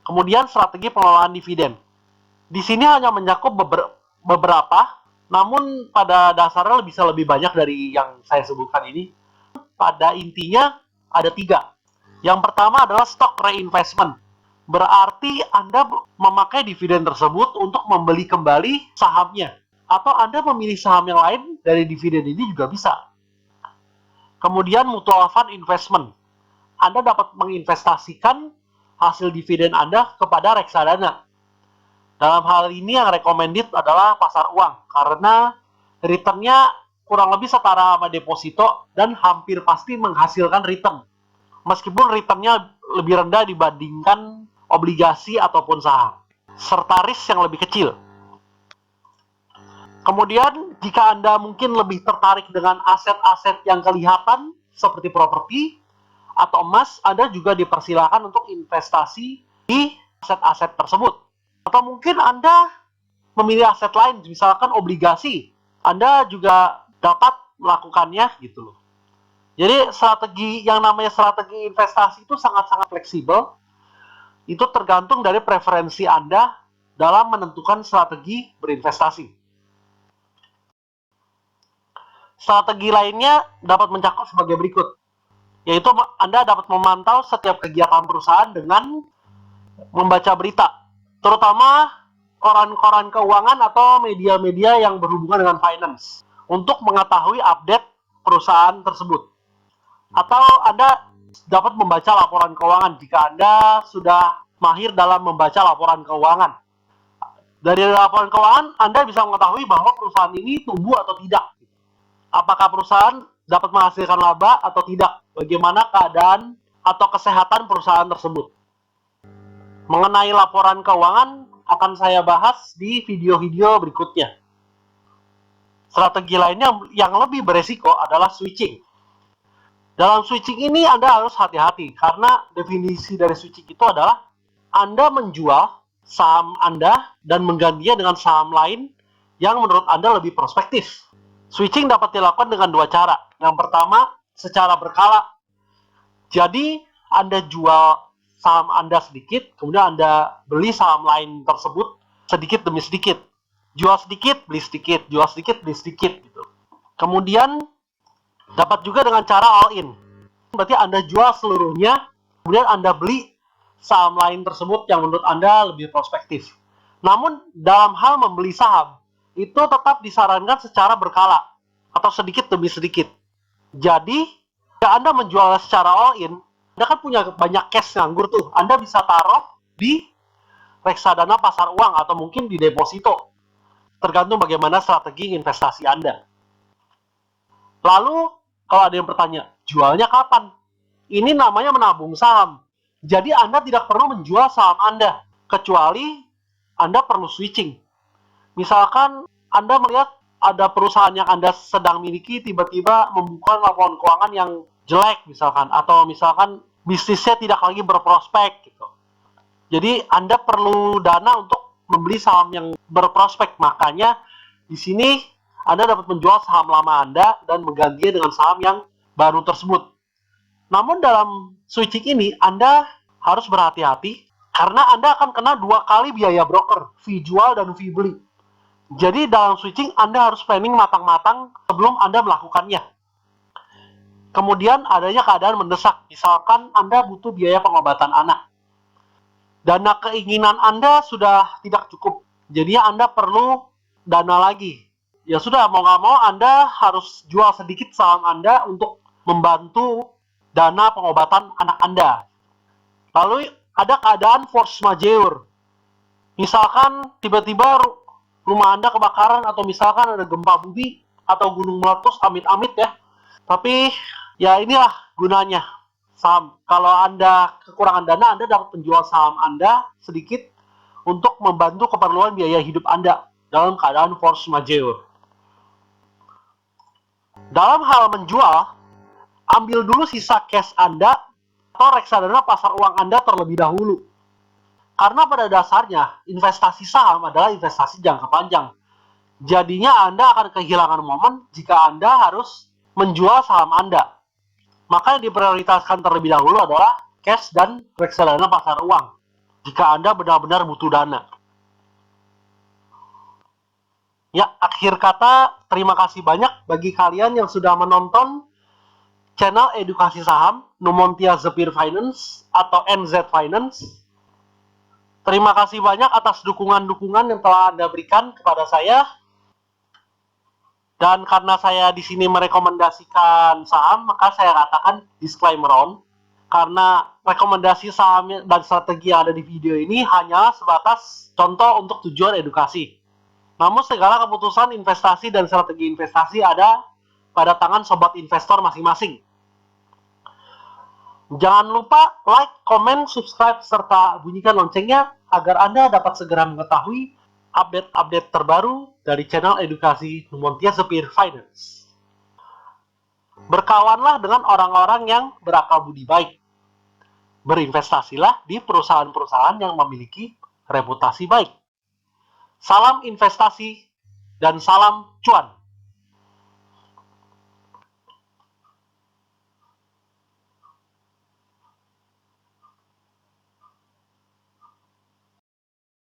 Kemudian strategi pengelolaan dividen. Di sini hanya mencakup beberapa, namun pada dasarnya bisa lebih banyak dari yang saya sebutkan ini. Pada intinya ada 3. Yang pertama adalah stock reinvestment. Berarti Anda memakai dividen tersebut untuk membeli kembali sahamnya. Atau Anda memilih saham yang lain dari dividen ini juga bisa. Kemudian mutual fund investment. Anda dapat menginvestasikan hasil dividen Anda kepada reksadana. Dalam hal ini yang recommended adalah pasar uang, karena returnnya kurang lebih setara sama deposito dan hampir pasti menghasilkan return. Meskipun returnnya lebih rendah dibandingkan obligasi ataupun saham, serta risk yang lebih kecil. Kemudian, jika Anda mungkin lebih tertarik dengan aset-aset yang kelihatan, seperti properti atau emas, Anda juga dipersilakan untuk investasi di aset-aset tersebut. Atau mungkin Anda memilih aset lain, misalkan obligasi. Anda juga dapat melakukannya gitu loh. Jadi strategi yang namanya strategi investasi itu sangat-sangat fleksibel. Itu tergantung dari preferensi Anda dalam menentukan strategi berinvestasi. Strategi lainnya dapat mencakup sebagai berikut, yaitu Anda dapat memantau setiap kegiatan perusahaan dengan membaca berita, terutama koran-koran keuangan atau media-media yang berhubungan dengan finance, untuk mengetahui update perusahaan tersebut. Atau Anda dapat membaca laporan keuangan jika Anda sudah mahir dalam membaca laporan keuangan. Dari laporan keuangan, Anda bisa mengetahui bahwa perusahaan ini tumbuh atau tidak. Apakah perusahaan dapat menghasilkan laba atau tidak? Bagaimana keadaan atau kesehatan perusahaan tersebut? Mengenai laporan keuangan akan saya bahas di video-video berikutnya. Strategi lainnya yang lebih beresiko adalah switching. Dalam switching ini Anda harus hati-hati, karena definisi dari switching itu adalah Anda menjual saham Anda dan menggantinya dengan saham lain yang menurut Anda lebih prospektif. Switching dapat dilakukan dengan 2 cara. Yang pertama, secara berkala. Jadi, Anda jual saham Anda sedikit, kemudian Anda beli saham lain tersebut sedikit demi sedikit. Jual sedikit, beli sedikit, jual sedikit, beli sedikit gitu. Kemudian dapat juga dengan cara all in. Berarti Anda jual seluruhnya, kemudian Anda beli saham lain tersebut yang menurut Anda lebih prospektif. Namun, dalam hal membeli saham, itu tetap disarankan secara berkala atau sedikit demi sedikit. Jadi, jika Anda menjual secara all in, Anda kan punya banyak cash nganggur tuh. Anda bisa taruh di reksadana pasar uang atau mungkin di deposito. Tergantung bagaimana strategi investasi Anda. Lalu, kalau ada yang bertanya, jualnya kapan? Ini namanya menabung saham. Jadi Anda tidak perlu menjual saham Anda, kecuali Anda perlu switching. Misalkan Anda melihat ada perusahaan yang Anda sedang miliki tiba-tiba membuka laporan keuangan yang jelek misalkan, atau misalkan bisnisnya tidak lagi berprospek gitu. Jadi Anda perlu dana untuk membeli saham yang berprospek. Makanya di sini Anda dapat menjual saham lama Anda dan menggantinya dengan saham yang baru tersebut. Namun dalam switching ini Anda harus berhati-hati, karena Anda akan kena 2 kali biaya broker, fee jual dan fee beli. Jadi dalam switching Anda harus planning matang-matang sebelum Anda melakukannya. Kemudian adanya keadaan mendesak, misalkan Anda butuh biaya pengobatan anak. Dana keinginan Anda sudah tidak cukup, jadi Anda perlu dana lagi. Ya sudah, mau nggak mau Anda harus jual sedikit saham Anda untuk membantu dana pengobatan anak Anda. Lalu ada keadaan force majeure. Misalkan tiba-tiba rumah Anda kebakaran, atau misalkan ada gempa bumi atau gunung meletus, amit-amit ya. Tapi ya inilah gunanya saham. Kalau Anda kekurangan dana, Anda dapat menjual saham Anda sedikit untuk membantu keperluan biaya hidup Anda dalam keadaan force majeure. Dalam hal menjual, ambil dulu sisa cash Anda atau reksadana pasar uang Anda terlebih dahulu. Karena pada dasarnya, investasi saham adalah investasi jangka panjang. Jadinya Anda akan kehilangan momen jika Anda harus menjual saham Anda. Maka yang diprioritaskan terlebih dahulu adalah cash dan reksadana pasar uang. jika Anda benar-benar butuh dana. Ya, akhir kata, terima kasih banyak bagi kalian yang sudah menonton channel edukasi saham Numontia Zephyr Finance atau NZ Finance. Terima kasih banyak atas dukungan-dukungan yang telah Anda berikan kepada saya. Dan karena saya di sini merekomendasikan saham, maka saya katakan disclaimer on. Karena rekomendasi saham dan strategi yang ada di video ini hanya sebatas contoh untuk tujuan edukasi. Namun segala keputusan investasi dan strategi investasi ada pada tangan sobat investor masing-masing. Jangan lupa like, komen, subscribe, serta bunyikan loncengnya agar Anda dapat segera mengetahui update-update terbaru dari channel edukasi Numontia Zephyr Finance. Berkawanlah dengan orang-orang yang berakal budi baik. Berinvestasilah di perusahaan-perusahaan yang memiliki reputasi baik. Salam investasi dan salam cuan.